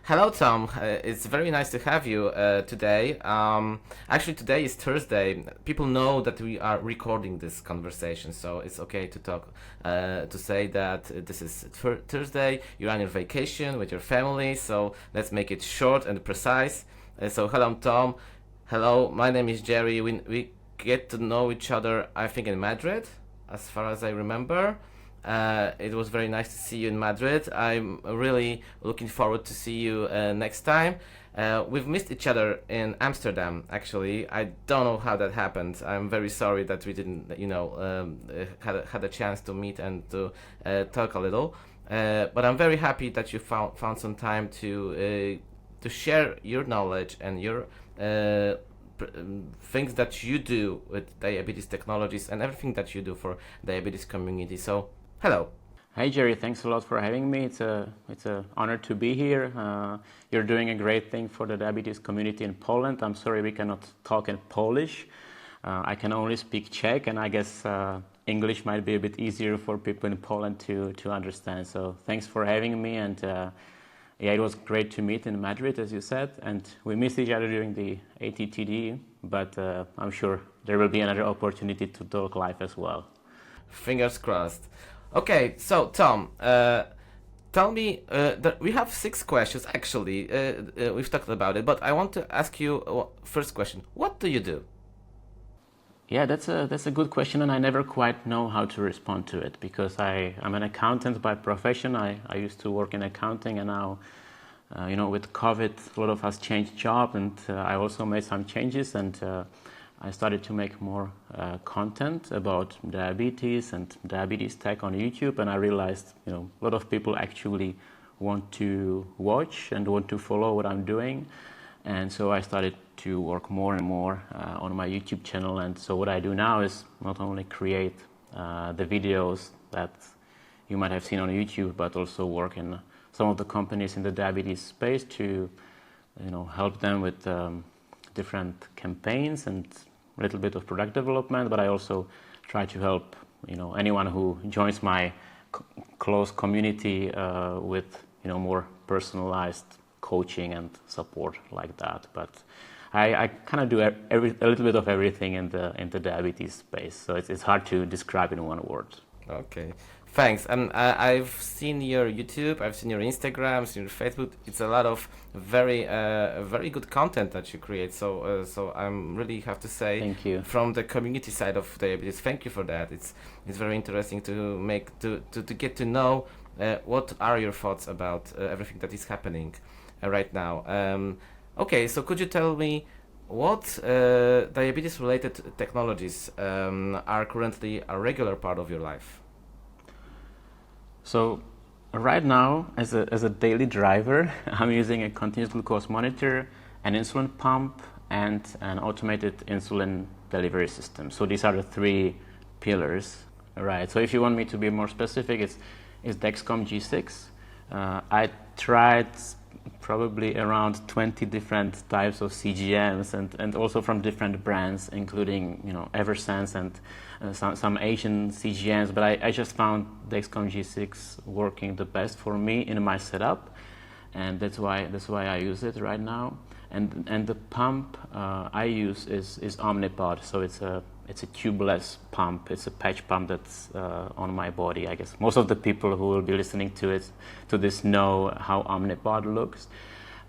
Hello, Tom. It's very nice to have you today. Actually, today is Thursday. People know that we are recording this conversation, so it's okay to talk, to say that this is Thursday. You're on your vacation with your family, so let's make it short and precise. So, hello, Tom. Hello, my name is Jerry. We get to know each other, I think, in Madrid, as far as I remember. It was very nice to see you in Madrid. I'm really looking forward to see you next time. We've missed each other in Amsterdam, actually. I don't know how that happened. I'm very sorry that we didn't, had a chance to meet and to talk a little. But I'm very happy that you found some time to share your knowledge and your things that you do with diabetes technologies and everything that you do for diabetes community. So, hello. Hey Jerry, thanks a lot for having me. It's an honor to be here. You're doing a great thing for the diabetes community in Poland. I'm sorry we cannot talk in Polish. I can only speak Czech, and I guess English might be a bit easier for people in Poland to understand. So thanks for having me, and it was great to meet in Madrid, as you said, and we missed each other during the ATTD, but I'm sure there will be another opportunity to talk live as well. Fingers crossed. Okay, so Tom, tell me, we have 6 questions, actually, we've talked about it, but I want to ask you, first question, what do you do? Yeah, that's a good question, and I never quite know how to respond to it, because I'm an accountant by profession. I used to work in accounting, and now, with COVID, a lot of us changed job, and I also made some changes, and I started to make more content about diabetes and diabetes tech on YouTube, and I realized, a lot of people actually want to watch and want to follow what I'm doing, and so I started to work more and more on my YouTube channel. And so what I do now is not only create the videos that you might have seen on YouTube, but also work in some of the companies in the diabetes space to, help them with different campaigns and a little bit of product development, but I also try to help anyone who joins my close community with more personalized coaching and support like that. But I kind of do a little bit of everything in the diabetes space, so it's hard to describe in one word. Okay. Thanks. And I've seen your YouTube, I've seen your Instagram, seen your Facebook. It's a lot of very good content that you create. So I'm really have to say, thank you. From the community side of diabetes, thank you for that. It's very interesting to get to know what are your thoughts about everything that is happening right now. Okay, so could you tell me what diabetes-related technologies are currently a regular part of your life? So right now, as a daily driver, I'm using a continuous glucose monitor, an insulin pump, and an automated insulin delivery system. So these are the 3 pillars, right? So if you want me to be more specific, it's Dexcom G6. I tried probably around 20 different types of CGMs and also from different brands, including Eversense and some Asian CGMs, but I just found Dexcom G6 working the best for me in my setup, and that's why I use it right now. And the pump I use is Omnipod, so it's a tubeless pump. It's a patch pump that's on my body. I guess most of the people who will be listening to this know how Omnipod looks.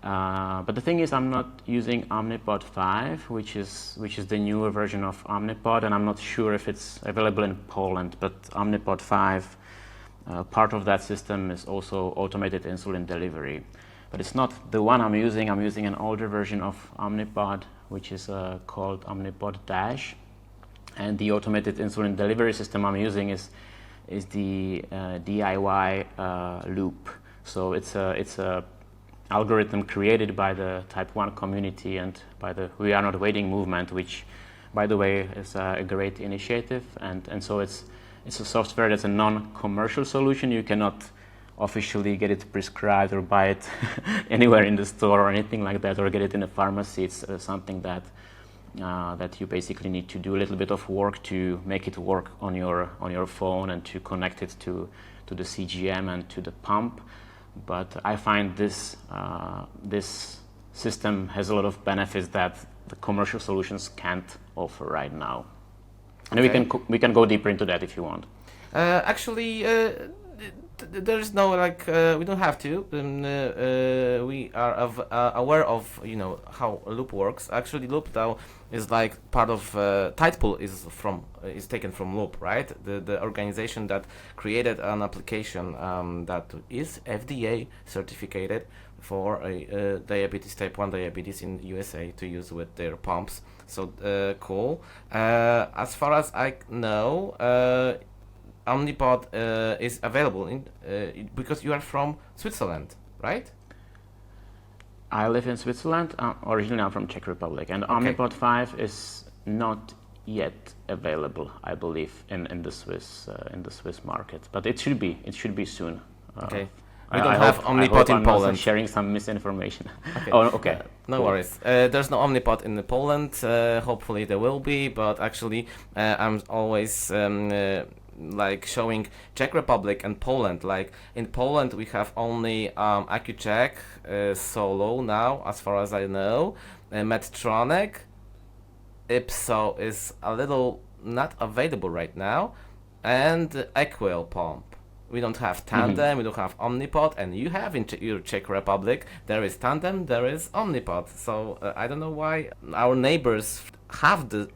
But the thing is, I'm not using Omnipod 5, which is the newer version of Omnipod, and I'm not sure if it's available in Poland. But Omnipod 5, part of that system is also automated insulin delivery. But it's not the one I'm using. I'm using an older version of Omnipod, which is called Omnipod Dash. And the automated insulin delivery system I'm using is the DIY loop. So it's a algorithm created by the Type 1 community and by the We Are Not Waiting movement, which, by the way, is a great initiative. And so it's a software that's a non-commercial solution. You cannot officially get it prescribed or buy it anywhere in the store or anything like that, or get it in a pharmacy. It's something that you basically need to do a little bit of work to make it work on your phone and to connect it to the CGM and to the pump. but I find this system has a lot of benefits that the commercial solutions can't offer right now. And we can go deeper into that if you want. There is no we don't have to. We are aware of how loop works. Actually, loop now is like part of typu is taken from loop, right? The organization that created an application that is FDA certificated for diabetes, type 1 diabetes in USA to use with their pumps. So cool. As far as I know, Omnipod is available because you are from Switzerland, right? I live in Switzerland. Originally, I'm from Czech Republic, and Omnipod 5 is not yet available, I believe, in the Swiss market. But it should be. It should be soon. Okay. We don't have Omnipod in Poland. I'm sharing some misinformation. Okay. Oh, okay. No worries. There's no Omnipod in Poland. Hopefully there will be, but actually I'm always showing Czech Republic and Poland. Like in Poland we have only AccuCheck Solo now, as far as I know. Medtronic Ipso is a little not available right now, and Equal pump. We don't have Tandem, we don't have Omnipod, and you have in your Czech Republic, there is Tandem, there is Omnipod. So I don't know why our neighbors have a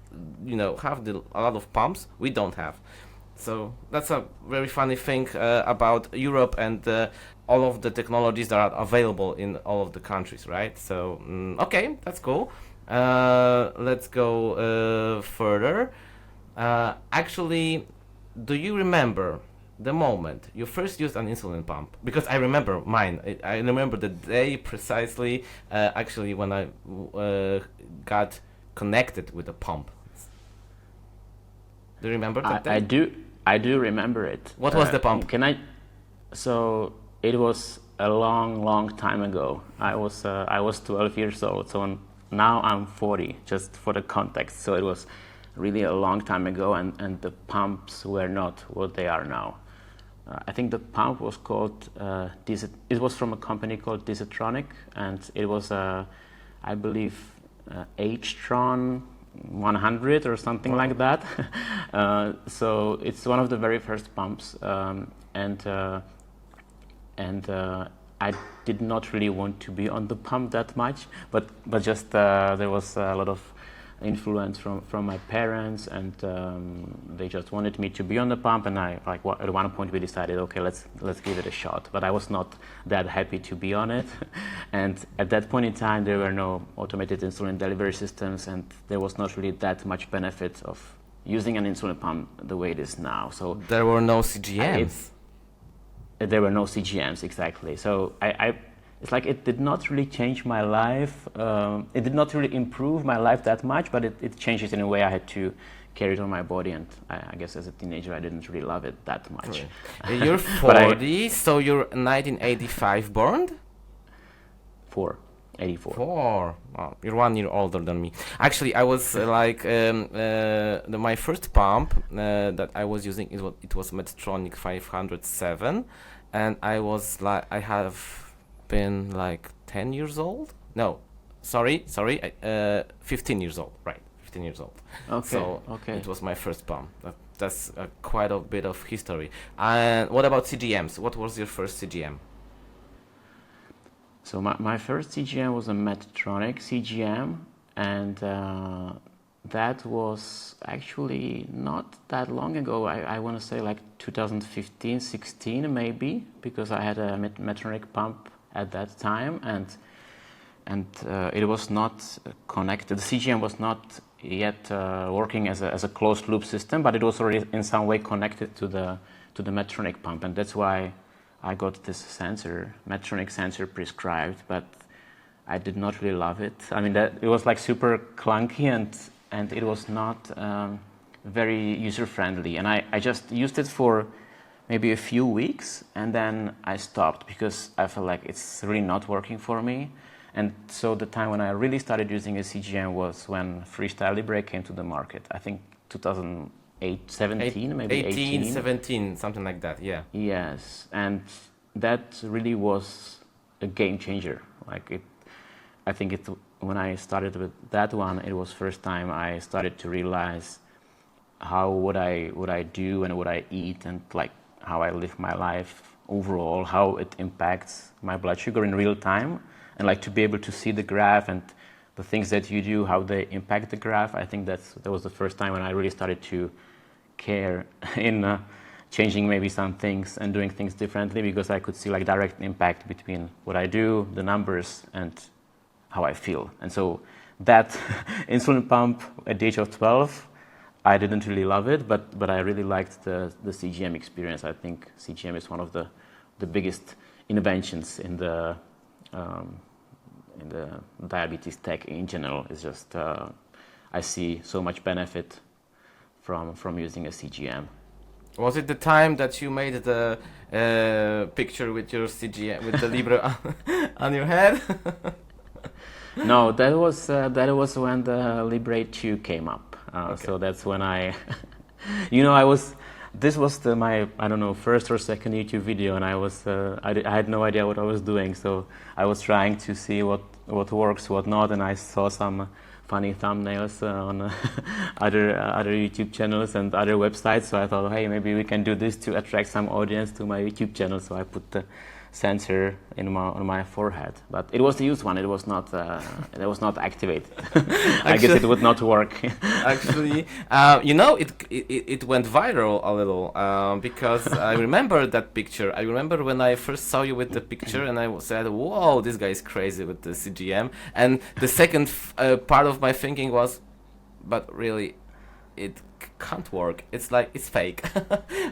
lot of pumps, we don't have. So that's a very funny thing about Europe and all of the technologies that are available in all of the countries, right? So, okay, that's cool. Let's go further. Actually, do you remember the moment you first used an insulin pump? Because I remember mine. I remember the day precisely, actually, when I got connected with a pump. Do you remember that day? I do remember it. What was the pump? So it was a long time ago. I was 12 years old. So now I'm 40. Just for the context. So it was really a long time ago, and the pumps were not what they are now. I think the pump was called. It was from a company called Disatronic, and it was I believe H-Tron 100 or something like that. So it's one of the very first pumps, and I did not really want to be on the pump that much, but just there was a lot of influence from my parents, and they just wanted me to be on the pump, and at one point we decided, okay, let's give it a shot. But I was not that happy to be on it, and at that point in time there were no automated insulin delivery systems, and there was not really that much benefit of using an insulin pump the way it is now. So there were no CGMs. There were no CGMs, exactly. So it's like it did not really change my life. It did not really improve my life that much, but it changed it in a way I had to carry it on my body. And I guess as a teenager, I didn't really love it that much. Right. You're 40, so you're 1985 born? 84. 4. Oh, you're 1 year older than me. Actually, I was my first pump that I was using, it was Medtronic 507, and I have been like 10 years old. No, sorry, 15 years old. Right, 15 years old. Okay. So okay. It was my first pump. That's quite a bit of history. And what about CGMs? What was your first CGM? So my first CGM was a Medtronic CGM, and that was actually not that long ago. I want to say like 2015, 16 maybe, because I had a Medtronic pump at that time, and it was not connected. The CGM was not yet working as a closed loop system, but it was already in some way connected to the Medtronic pump, and that's why I got this sensor, Medtronic sensor prescribed, but I did not really love it. I mean, it was like super clunky, and it was not very user-friendly. And I just used it for maybe a few weeks, and then I stopped because I felt like it's really not working for me. And so the time when I really started using a CGM was when Freestyle Libre came to the market. I think 2017, maybe 18. 17, something like that, yeah. Yes, and that really was a game changer. I think when I started with that one, it was first time I started to realize how what I do and what I eat and like how I live my life overall, how it impacts my blood sugar in real time, and like to be able to see the graph and the things that you do, how they impact the graph. I think that was the first time when I really started to care in changing maybe some things and doing things differently, because I could see like direct impact between what I do, the numbers, and how I feel. And so that insulin pump at the age of 12, I didn't really love it, but I really liked the CGM experience. I think CGM is one of the biggest inventions in the diabetes tech in general. It's just I see so much benefit from using a CGM. Was it the time that you made the picture with your CGM, with the Libre on your head? No, that was when the Libre 2 came up. Okay. So that's when this was my I don't know, first or second YouTube video, and I had no idea what I was doing. So I was trying to see what works, what not, and I saw some funny thumbnails on other YouTube channels and other websites. So I thought, hey, maybe we can do this to attract some audience to my YouTube channel. So I put the sensor on my forehead, but it was the used one. It was not activated. I guess it would not work. Actually, it went viral a little because I remember that picture. I remember when I first saw you with the picture, and I said, "Whoa, this guy is crazy with the CGM." And the second part of my thinking was, "But really, it can't work. It's like it's fake."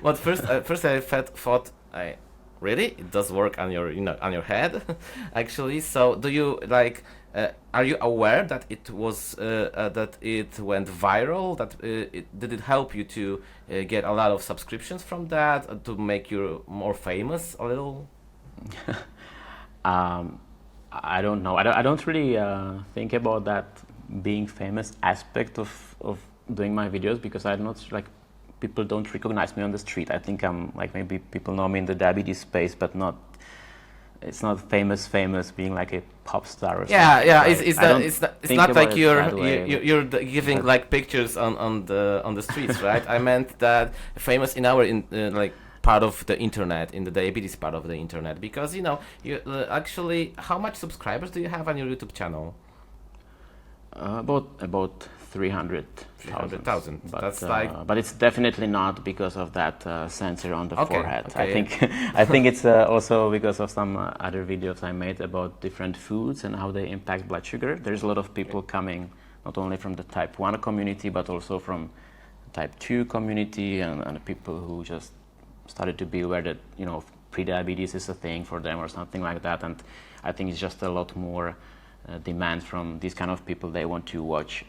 But first I thought really? It does work on your, on your head, actually. So, do you are you aware that it was that it went viral? That did it help you to get a lot of subscriptions from that, to make you more famous a little? I don't know. I don't really think about that being famous aspect of doing my videos, because I'm not people don't recognize me on the street. I think I'm maybe people know me in the diabetes space, but it's not famous being like a pop star or something. Yeah. It's not like you're giving But like pictures on the streets, right? I meant that famous in our part of the internet, in the diabetes part of the internet, because you actually, how much subscribers do you have on your YouTube channel? About 300,000. 300,000. That's but it's definitely not because of that sensor on the forehead. Okay. I think it's also because of some other videos I made about different foods and how they impact blood sugar. There's a lot of people coming not only from the type 1 community, but also from type 2 community, and people who just started to be aware that pre-diabetes is a thing for them or something like that. And I think it's just a lot more demand from these kind of people. They want to watch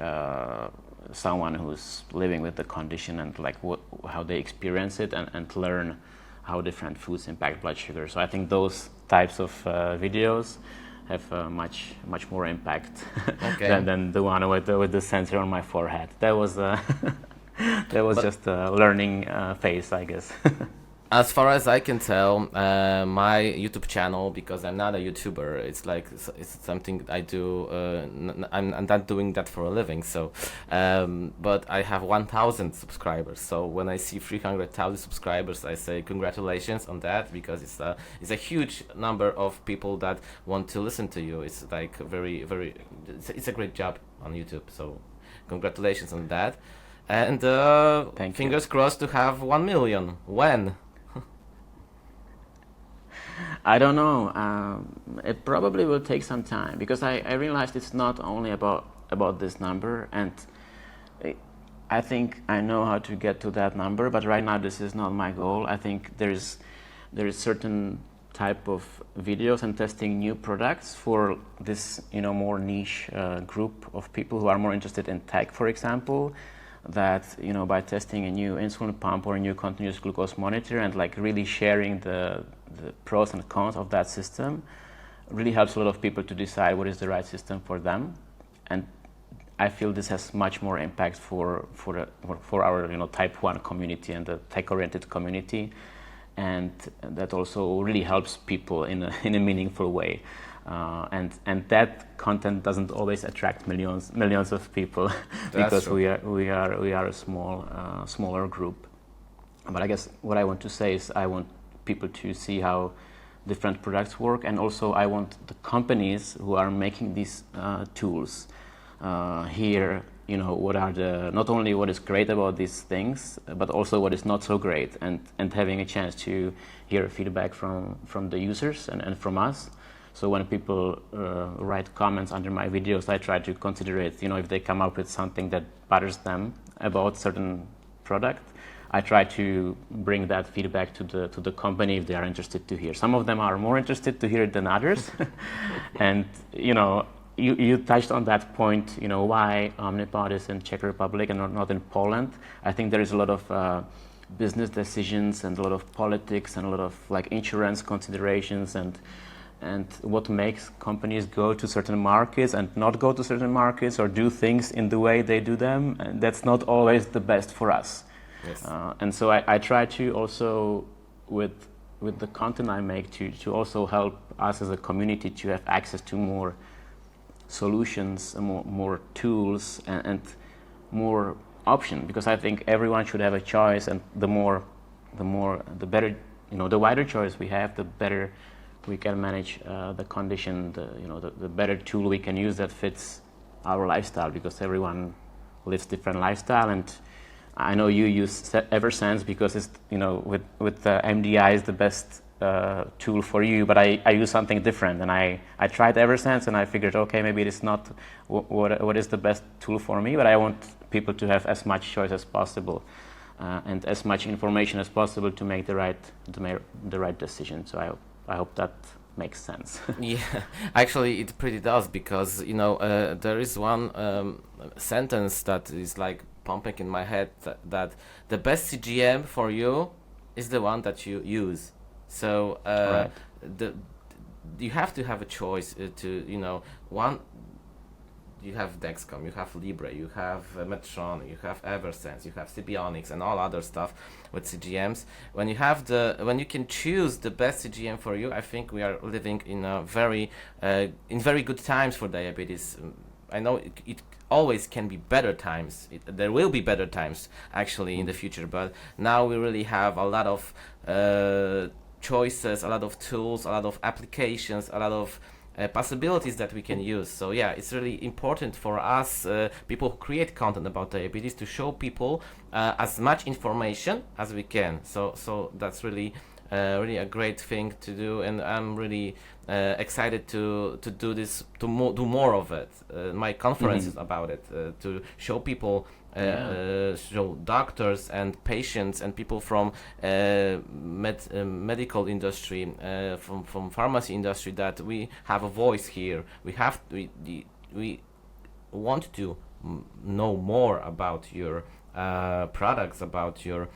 someone who's living with the condition and how they experience it, and learn how different foods impact blood sugar. So I think those types of videos have much more impact than the one with the sensor on my forehead. That was just a learning phase, I guess. As far as I can tell, my YouTube channel, because I'm not a YouTuber, it's something I do. I'm not doing that for a living. So, but I have 1,000 subscribers. So when I see 300,000 subscribers, I say congratulations on that, because it's a huge number of people that want to listen to you. It's very. It's a great job on YouTube. So, congratulations on that. And fingers crossed to have 1 million. When? I don't know. It probably will take some time, because I realized it's not only about this number, and I think I know how to get to that number, but right now this is not my goal. I think there is certain type of videos and testing new products for this more niche group of people who are more interested in tech, for example, that by testing a new insulin pump or a new continuous glucose monitor and really sharing the pros and cons of that system really helps a lot of people to decide what is the right system for them. And I feel this has much more impact for our type 1 community and the tech-oriented community. and that also really helps people in a meaningful way. And that content doesn't always attract millions of people because true. we are a smaller group. But I guess what I want to say is I want people to see how different products work, and also I want the companies who are making these tools hear, what are not only what is great about these things, but also what is not so great, and having a chance to hear feedback from the users and from us. So when people write comments under my videos, I try to consider it, if they come up with something that bothers them about certain product, I try to bring that feedback to the company if they are interested to hear. Some of them are more interested to hear it than others. And, you touched on that point, why Omnipod is in Czech Republic and not in Poland. I think there is a lot of business decisions and a lot of politics and a lot of insurance considerations and what makes companies go to certain markets and not go to certain markets or do things in the way they do them. And that's not always the best for us. Yes. And so I try to also, with the content I make, to also help us as a community to have access to more solutions, more tools, and more options. Because I think everyone should have a choice, and the better, the wider choice we have, the better we can manage the condition. The better tool we can use that fits our lifestyle, because everyone lives different lifestyle. And I know you use Eversense because it's, with the MDI is the best tool for you, but I use something different, and I tried Eversense and I figured, okay, maybe it is not what is the best tool for me, but I want people to have as much choice as possible and as much information as possible to make the right decision. So I hope that makes sense. Yeah, actually it pretty does, because there is one sentence that is pumping in my head, that the best CGM for you is the one that you use. So right. You have to have a choice to one. You have Dexcom, you have Libre, you have Medtronic, you have Eversense, you have Sibionics, and all other stuff with CGMs. When you can choose the best CGM for you, I think we are living in very good times for diabetes. I know it always can be better times. There will be better times actually in the future, but now we really have a lot of choices, a lot of tools, a lot of applications, a lot of possibilities that we can use. So yeah, it's really important for us, people who create content about diabetes, to show people as much information as we can. So that's really a great thing to do, and I'm really excited to do this, do more of it. My conferences about it, to show people, show doctors and patients and people from medical industry, from pharmacy industry, that we have a voice here. We want to know more about your products, about your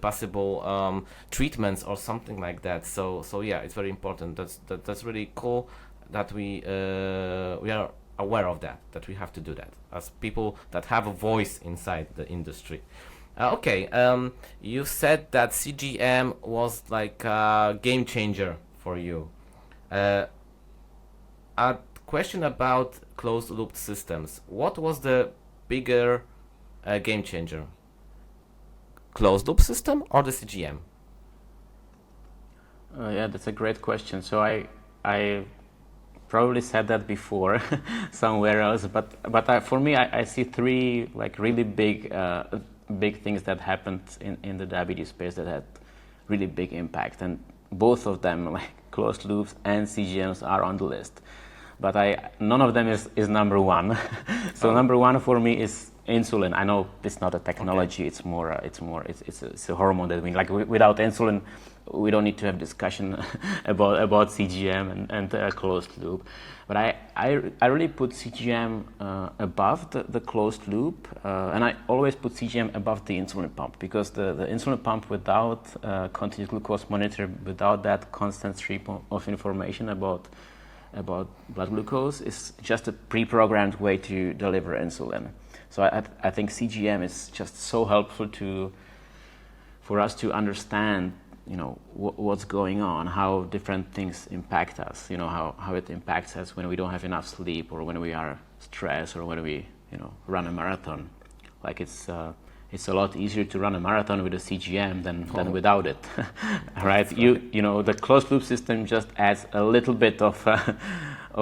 possible treatments or something like that. So yeah, it's very important. That's really cool that we are aware of that we have to do that as people that have a voice inside the industry. Okay, you said that CGM was like a game changer for you. A question about closed loop systems. What was the bigger game changer? Closed loop system or the CGM? Yeah, that's a great question. So I probably said that before somewhere else, but for me, I see three really big things that happened in the diabetes space that had really big impact, and both of them, closed loops and CGMs, are on the list. But none of them is number one. So number one for me is insulin. I know it's not a technology; okay. It's a hormone that we without insulin, we don't need to have discussion about CGM and closed loop. But I really put CGM above the closed loop, and I always put CGM above the insulin pump, because the insulin pump without continuous glucose monitor, without that constant stream of information about blood glucose, is just a pre-programmed way to deliver insulin. So I think CGM is just so helpful for us to understand what's going on, how different things impact us, how it impacts us when we don't have enough sleep, or when we are stressed, or when we run a marathon. Like it's a lot easier to run a marathon with a CGM than without it, right? The closed loop system just adds a little bit of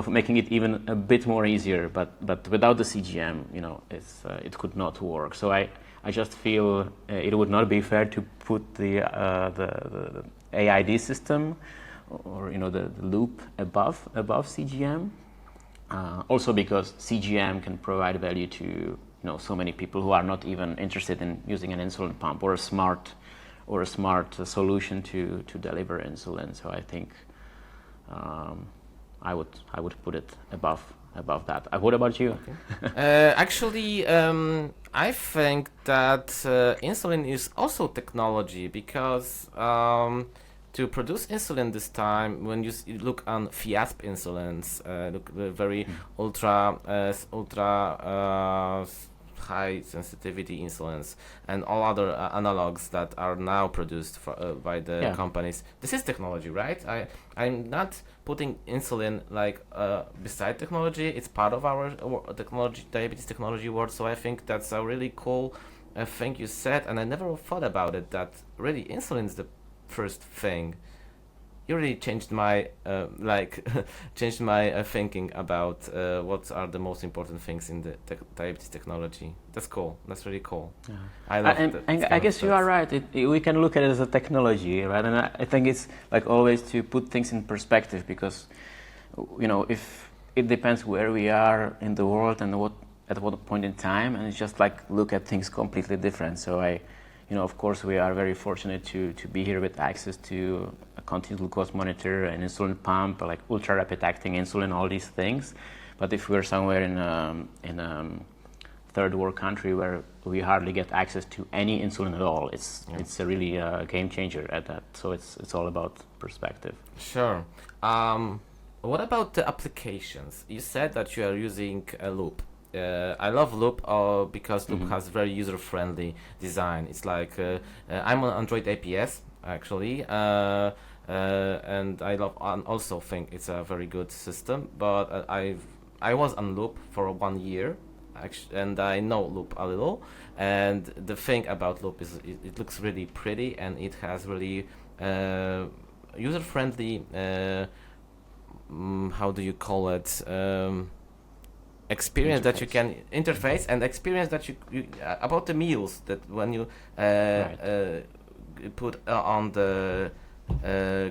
making it even a bit more easier, but without the CGM, it could not work. So I just feel it would not be fair to put the AID system or the loop above CGM. Also because CGM can provide value to so many people who are not even interested in using an insulin pump or a smart solution to deliver insulin. So I think I would put it above that. What about you? Okay. Actually, I think that insulin is also technology, because to produce insulin this time, when you look on FIASP insulins, look very ultra high sensitivity insulins and all other analogs that are now produced by the companies. This is technology, right? I'm not putting insulin like beside technology. It's part of our technology, diabetes technology world. So I think that's a really cool thing you said, and I never thought about it, that really insulin is the first thing. You really changed my thinking about what are the most important things in the diabetes technology. That's cool. That's really cool. Yeah. I love it. And I guess you are right. We can look at it as a technology, right? And I think it's like always to put things in perspective, because if it depends where we are in the world and at what point in time, and it's just like look at things completely different. So of course, we are very fortunate to be here with access to a continuous glucose monitor, an insulin pump, like ultra rapid acting insulin, all these things. But if we're somewhere in a third world country where we hardly get access to any insulin at all, it's a really game changer at that. So it's all about perspective. Sure. What about the applications? You said that you are using a loop. I love Loop because Loop has very user-friendly design. It's like I'm on Android APS actually, and I also think it's a very good system. But I was on Loop for 1 year, actually, and I know Loop a little. And the thing about Loop is it looks really pretty, and it has really user-friendly. How do you call it? Experience that you can interface, and experience that you about the meals, that when you put on the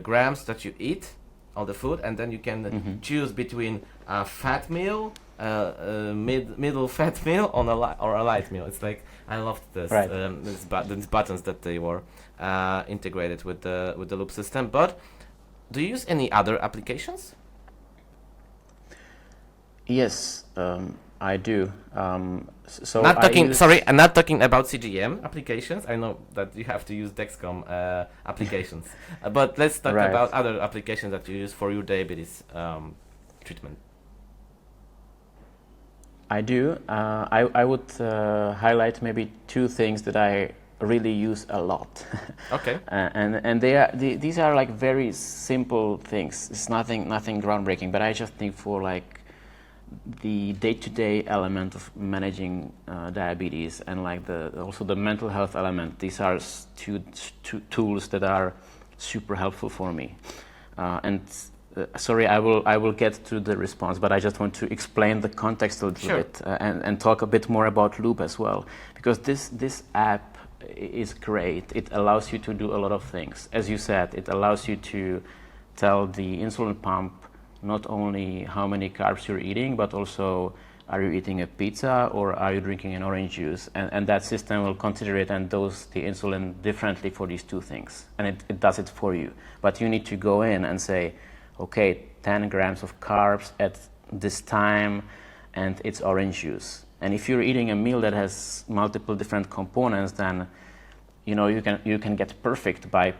grams that you eat on the food, and then you can choose between a fat meal, middle fat meal, or a light meal. It's like I loved this. These buttons that they were integrated with the Loop system. But do you use any other applications? Yes, I do. I'm not talking about CGM applications. I know that you have to use Dexcom applications, but let's talk about other applications that you use for your diabetes treatment. I do. I would highlight maybe two things that I really use a lot. Okay. And these are like very simple things. It's nothing groundbreaking, but I just think for like the day-to-day element of managing diabetes, and like also the mental health element. These are two tools that are super helpful for me. Sorry, I will get to the response, but I just want to explain the context a little bit and talk a bit more about Loop as well, because this app is great. It allows you to do a lot of things. As you said, it allows you to tell the insulin pump not only how many carbs you're eating, but also are you eating a pizza or are you drinking an orange juice? And that system will consider it and dose the insulin differently for these two things. And it does it for you. But you need to go in and say, okay, 10 grams of carbs at this time, and it's orange juice. And if you're eating a meal that has multiple different components, then you can get perfect by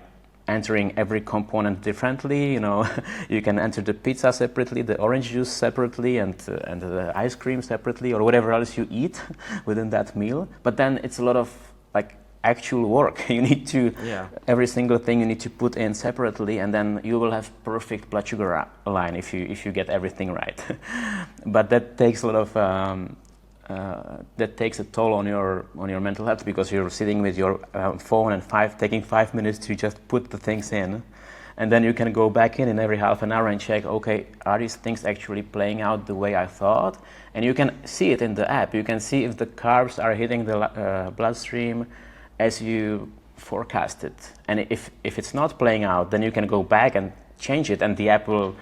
entering every component differently. You can enter the pizza separately, the orange juice separately, and the ice cream separately, or whatever else you eat within that meal. But then it's a lot of like actual work. You need to, Yeah. every single thing you need to put in separately, and then you will have perfect blood sugar line if you get everything right. But that takes a lot of that takes a toll on your mental health, because you're sitting with your phone and taking 5 minutes to just put the things in, and then you can go back in every half an hour and check, okay, are these things actually playing out the way I thought? And you can see it in the app. You can see if the carbs are hitting the bloodstream as you forecasted. And if it's not playing out, then you can go back and change it, and the app will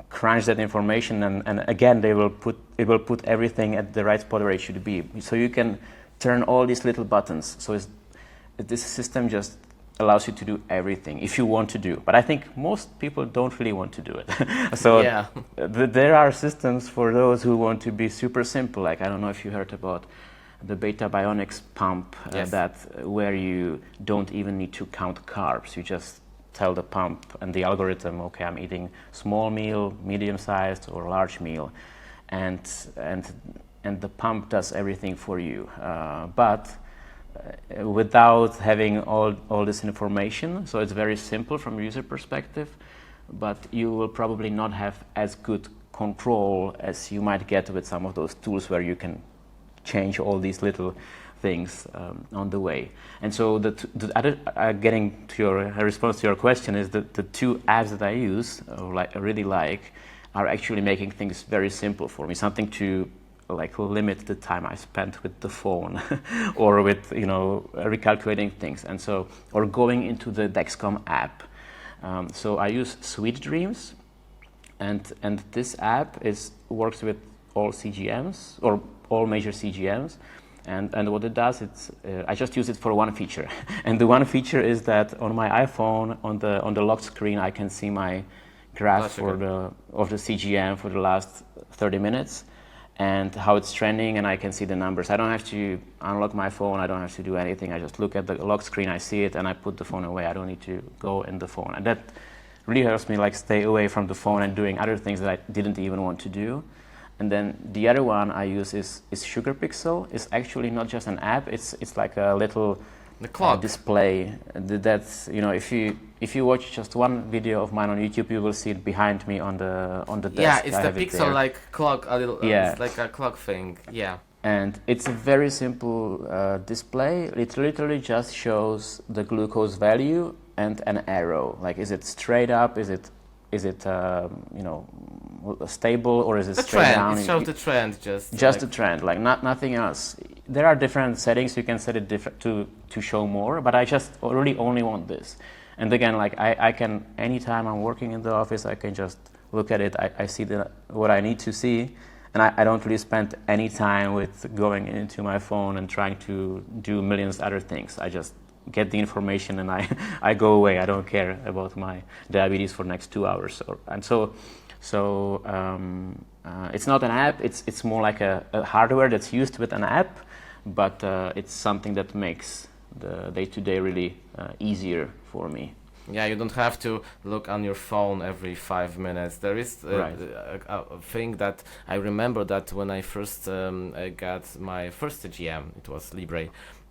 crunch that information, and again it will put everything at the right spot where it should be. So you can turn all these little buttons. So this system just allows you to do everything if you want to do. But I think most people don't really want to do it. So Yeah. There are systems for those who want to be super simple. Like, I don't know if you heard about the Beta Bionics pump, Yes. where you don't even need to count carbs. You just tell the pump and the algorithm, okay, I'm eating small meal, medium-sized, or large meal, and the pump does everything for you. But without having all this information, so it's very simple from a user perspective, but you will probably not have as good control as you might get with some of those tools where you can change all these little things on the way. And so the other, getting to your response to your question, is that the two apps that I use, I really like, are actually making things very simple for me. Something to like limit the time I spent with the phone or with recalculating things, and so, or going into the Dexcom app. So I use Sweet Dreams, and this app works with all CGMs or all major CGMs. And what it does, I just use it for one feature, and the one feature is that on my iPhone, on the locked screen, I can see my graph of the CGM for the last 30 minutes, and how it's trending, and I can see the numbers. I don't have to unlock my phone. I don't have to do anything. I just look at the locked screen, I see it, and I put the phone away. I don't need to go in the phone, and that really helps me like stay away from the phone and doing other things that I didn't even want to do. And then the other one I use is Sugar Pixel. It's actually not just an app. It's like a little display. That's if you watch just one video of mine on YouTube, you will see it behind me on the desk. Yeah, it's the pixel like clock. A little. Yeah. It's like a clock thing. Yeah. And it's a very simple display. It literally just shows the glucose value and an arrow. Like, is it straight up? Is it stable, or is it The straight trend. down? It shows the trend. Just the trend, like nothing else. There are different settings. You can set it to show more, but I just really only want this. And again, like I can, anytime I'm working in the office, I can just look at it. I see what I need to see, and I don't really spend any time with going into my phone and trying to do millions other things. I just get the information and I go away. I don't care about my diabetes for the next 2 hours. So it's not an app. It's more like a hardware that's used with an app, but it's something that makes the day-to-day really easier for me. Yeah, you don't have to look on your phone every 5 minutes. There is Right. a thing that I remember that when I first got my first GM, it was Libre.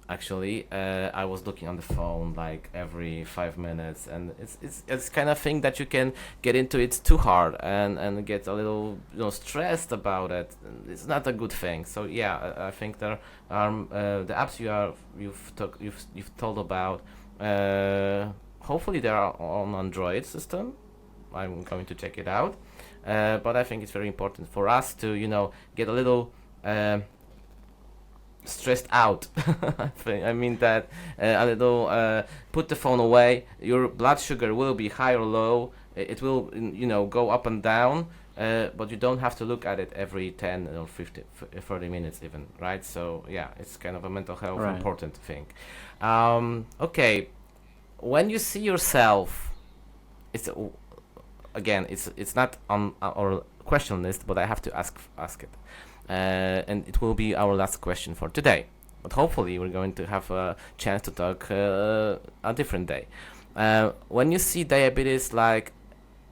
Actually, I was looking on the phone like every 5 minutes, and it's kind of thing that you can get into it too hard and get a little stressed about it. It's not a good thing. So yeah, I think there are the apps you've told about. Hopefully they are on Android system. I'm going to check it out. But I think it's very important for us to get a little stressed out. I mean that a little put the phone away. Your blood sugar will be high or low. It will go up and down, but you don't have to look at it every 10 or 30 minutes even, right? So yeah, it's kind of a mental health important thing. Okay, when you see yourself, it's not on our question list, but I have to ask it. And it will be our last question for today. But hopefully we're going to have a chance to talk a different day. When you see diabetes like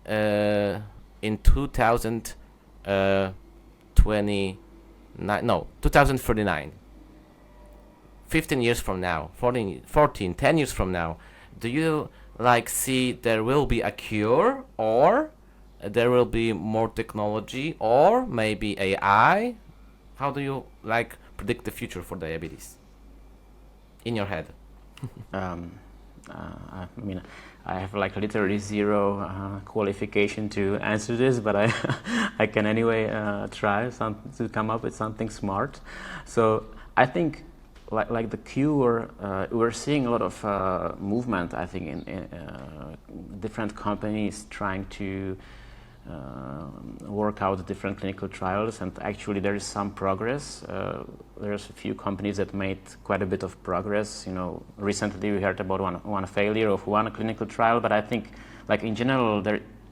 in 2039, 15 years from now, 10 years from now, do you like see there will be a cure, or there will be more technology, or maybe AI? How do you like predict the future for diabetes in your head? I mean, I have like literally zero qualification to answer this, but I can anyway try to come up with something smart. So I think like the cure, we're seeing a lot of movement, I think, in different companies trying to work out different clinical trials, and actually there is some progress. There's a few companies that made quite a bit of progress. You know, recently we heard about one failure of one clinical trial, but I think, like in general,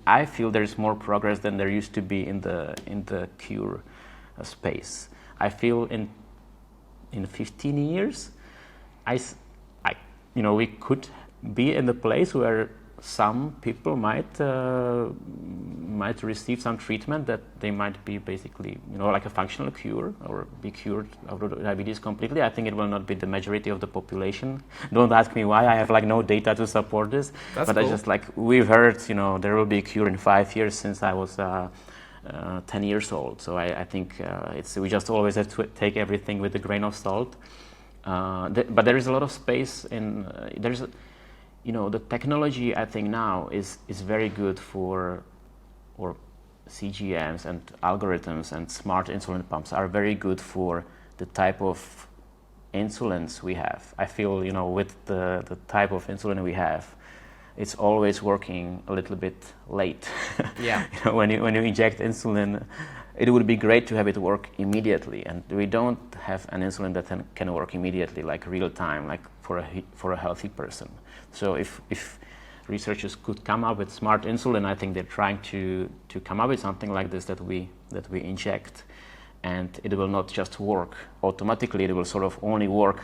I feel there is more progress than there used to be in the cure space. I feel in 15 years, we could be in the place where some people might receive some treatment that they might be basically, like a functional cure, or be cured of diabetes completely. I think it will not be the majority of the population. Don't ask me why. I have like no data to support this. That's but cool. I just like, we've heard, there will be a cure in 5 years since I was 10 years old. So I think we just always have to take everything with a grain of salt. But there is a lot of space the technology, I think, now is very good for CGMs and algorithms, and smart insulin pumps are very good for the type of insulins we have. I feel, with the type of insulin we have, it's always working a little bit late. Yeah. When you inject insulin, it would be great to have it work immediately, and we don't have an insulin that can work immediately, like real time, like for a healthy person. So if researchers could come up with smart insulin, I think they're trying to come up with something like this that we inject, and it will not just work automatically. It will sort of only work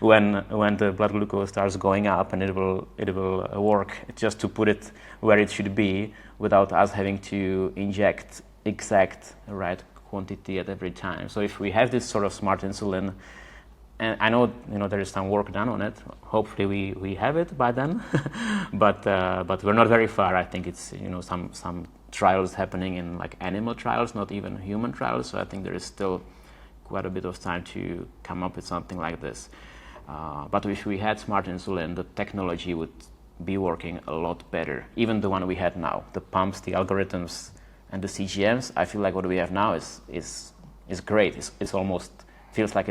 when the blood glucose starts going up, and it will work just to put it where it should be without us having to inject exact right quantity at every time. So if we have this sort of smart insulin, and I know there is some work done on it. Hopefully we have it by then, but we're not very far. I think it's some trials happening in like animal trials, not even human trials. So I think there is still quite a bit of time to come up with something like this. But if we had smart insulin, the technology would be working a lot better. Even the one we had now, the pumps, the algorithms, and the CGMs. I feel like what we have now is great. It's almost feels like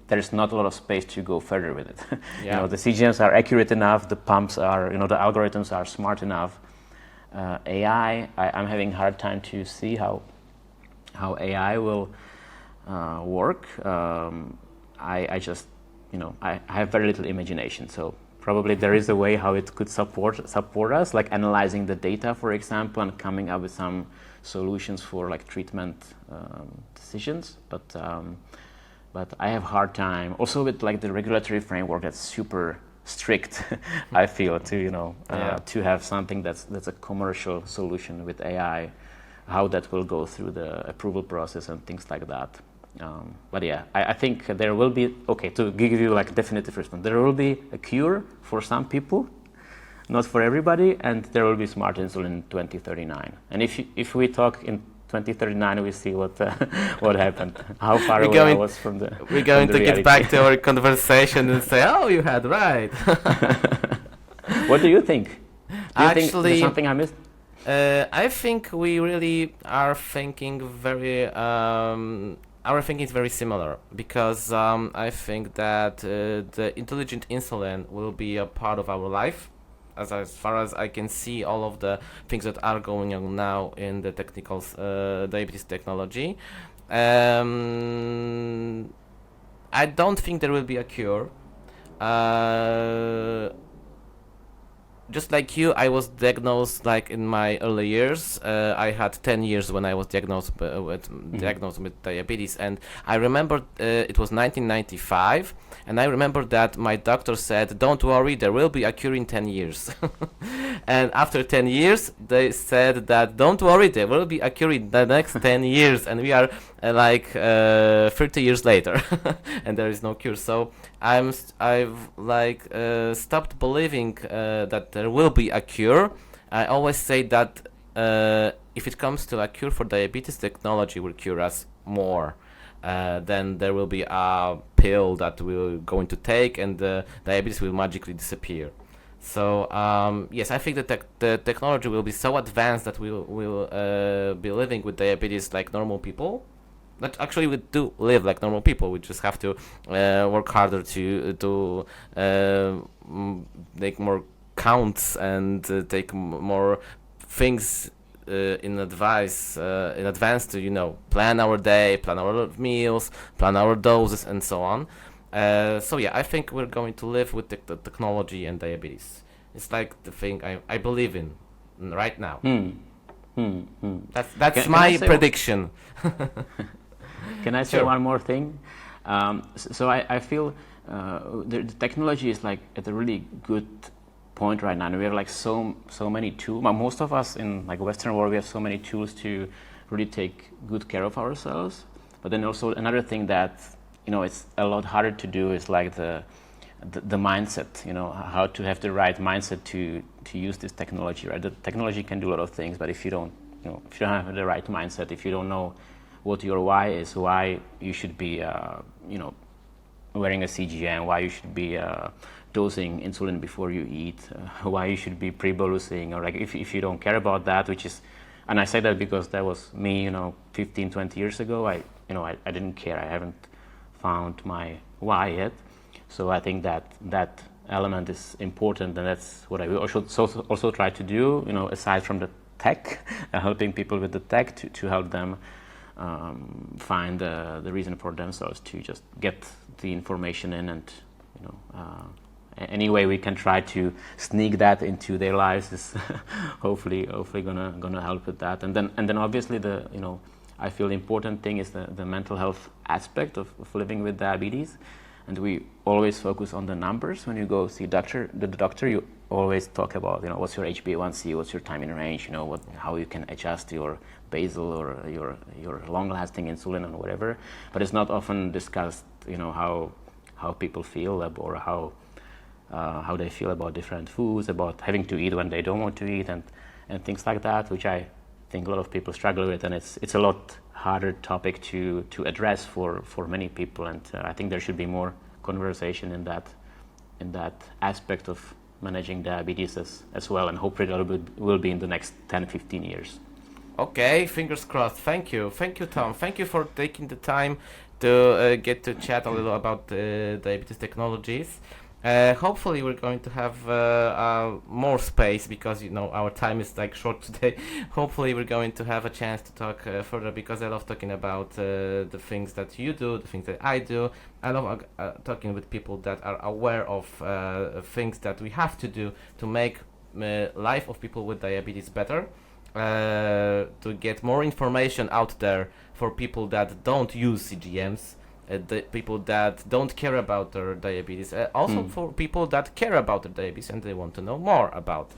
there's not a lot of space to go further with it. Yeah. The CGMs are accurate enough, the pumps are, the algorithms are smart enough. AI, I'm having a hard time to see how AI will work. I just, I have very little imagination, so probably there is a way how it could support us, like analyzing the data, for example, and coming up with some solutions for like treatment decisions. But I have a hard time also with like the regulatory framework that's super strict. I feel to have something that's a commercial solution with AI, how that will go through the approval process and things like that. But yeah, I think there will be, to give you like a definitive response, there will be a cure for some people, not for everybody, and there will be smart insulin in 2039. And if we talk in 2039, we see what happened, how far away I was from the We're going to reality. get back to our conversation and say, oh, you had right. What do you think? Do you think Actually, there's something I missed? I think we really are thinking very. Our thinking is very similar, because I think that the intelligent insulin will be a part of our life. As far as I can see, all of the things that are going on now in the technical diabetes technology. I don't think there will be a cure. just like you, I was diagnosed like in my early years. I had 10 years when I was diagnosed with diabetes, and I remember it was 1995, and I remember that my doctor said, "Don't worry, there will be a cure in 10 years." And after 10 years, they said that, "Don't worry, there will be a cure in the next 10 years," and we are 30 years later, and there is no cure. So I've stopped believing that there will be a cure. I always say that if it comes to a cure for diabetes, technology will cure us more. Then there will be a pill that we're going to take, and diabetes will magically disappear. So yes, I think that the technology will be so advanced that we'll be living with diabetes like normal people. But actually, we do live like normal people. We just have to work harder to make more counts and take more things in advance to plan our day, plan our meals, plan our doses, and so on. So yeah, I think we're going to live with the technology and diabetes. It's like the thing I believe in right now. That's my prediction. Can I say Sure. one more thing? So I feel the technology is like at a really good point right now, and we have like so many tools. Most of us in like Western world, we have so many tools to really take good care of ourselves. But then also another thing that it's a lot harder to do is like the mindset. How to have the right mindset to use this technology. Right, the technology can do a lot of things, but if you don't have the right mindset, if you don't know what your why is, why you should be, wearing a CGM, why you should be dosing insulin before you eat, why you should be pre-bolusing, or like if you don't care about that, which is, and I say that because that was me, 15, 20 years ago. I didn't care. I haven't found my why yet. So I think that element is important, and that's what I will also try to do. Aside from the tech, helping people with the tech to help them find the reason for themselves to just get the information in, and any way we can try to sneak that into their lives is hopefully gonna help with that. And then obviously I feel the important thing is the mental health aspect of living with diabetes. And we always focus on the numbers. When you go see the doctor, you always talk about what's your HbA1c, what's your time in range, how you can adjust your basal or your long-lasting insulin and whatever. But it's not often discussed, how people feel or how they feel about different foods, about having to eat when they don't want to eat, and things like that, which I think a lot of people struggle with, and it's a lot harder topic to address for many people, and I think there should be more conversation in that aspect of managing diabetes as well, and hopefully that will be in the next 10-15 years. Okay, fingers crossed. Thank you, Tom. Thank you for taking the time to get to chat a little about diabetes technologies. Hopefully we're going to have more space, because our time is like short today. Hopefully we're going to have a chance to talk further, because I love talking about the things that you do, the things that I do. I love talking with people that are aware of things that we have to do to make life of people with diabetes better, to get more information out there for people that don't use CGMs, the people that don't care about their diabetes, also for people that care about their diabetes and they want to know more about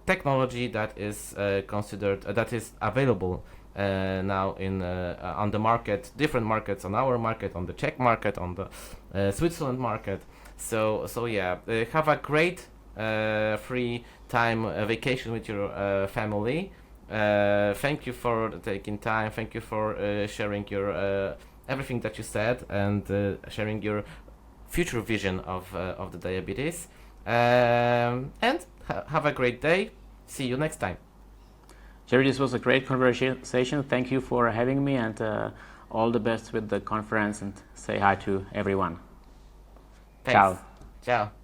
technology that is that is available now on the market, different markets, on our market, on the Czech market, on the Switzerland market. So yeah, have a great free time vacation with your family. Thank you for taking time. Thank you for sharing your everything that you said, and sharing your future vision of the diabetes. And have a great day. See you next time. Jerry, this was a great conversation. Thank you for having me, and all the best with the conference, and say hi to everyone. Thanks. Ciao. Ciao.